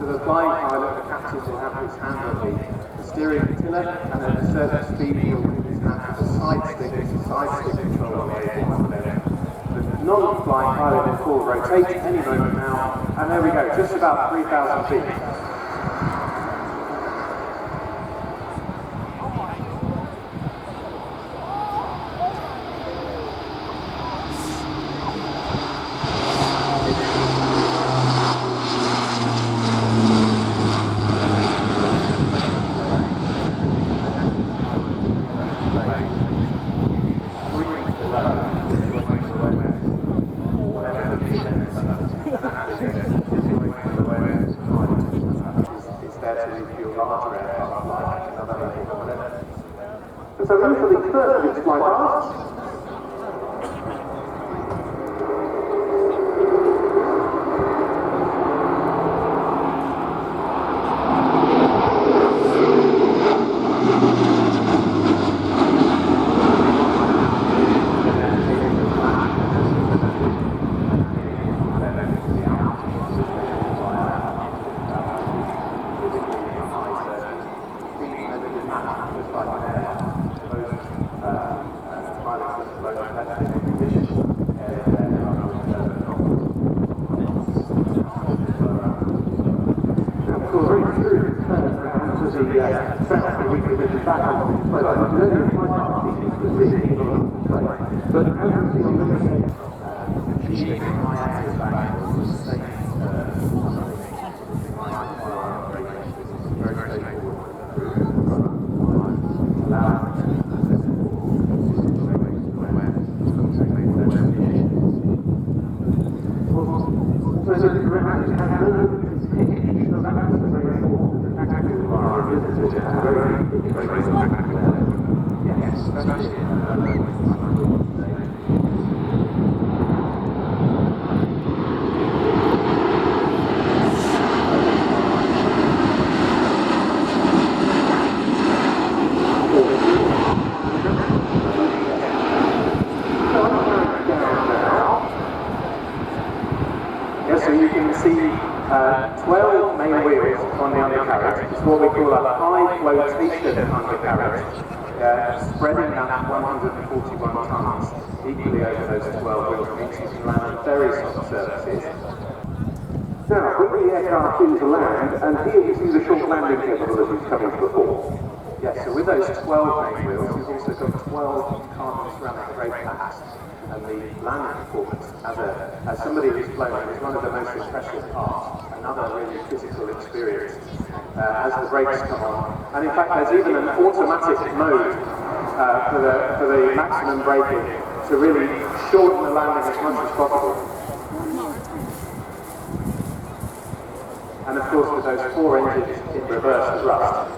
the flying pilot, the captain will have his hand on the steering tiller, and at a certain speed he'll move his hand to the side stick control on the A400M. The non-flying pilot will rotate any moment now, and there we go, just about 3,000 feet. So those are the first of its flight paths. So you can see 12 main wheels on the undercarriage. It's what we call a high flotation undercarriage, spreading that 141 tons equally over those 12 wheels, means you can land on very soft surfaces. Now, bring the aircraft into land, and here you see the short landing capabilities coming to the fore. Yes, so with those 12 main wheels, you've also got 12 carbon ceramic brake pads. And the landing performance, as somebody who's flown it, is one of the most impressive parts, another really physical experience as the brakes come on. And in fact, there's even an automatic mode for the maximum braking to really shorten the landing as much as possible. And of course, with those 4 engines in reverse thrust,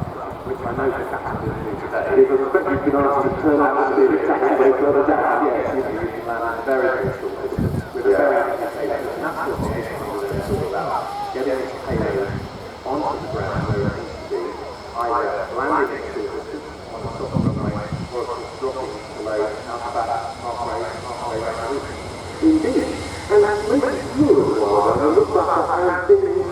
which I know the captain didn't do today. It was expected you've been asked to turn out to be a taxiway further down. Yes, you can land very, very short distance with a very heavy payload. And that's what the A400M is all about. Getting its payload onto the ground where it needs to be, either landing at short distance on the top of the runway, or of course dropping below, out back, halfway around the route. Indeed. And let's look at Europe while I look back at how things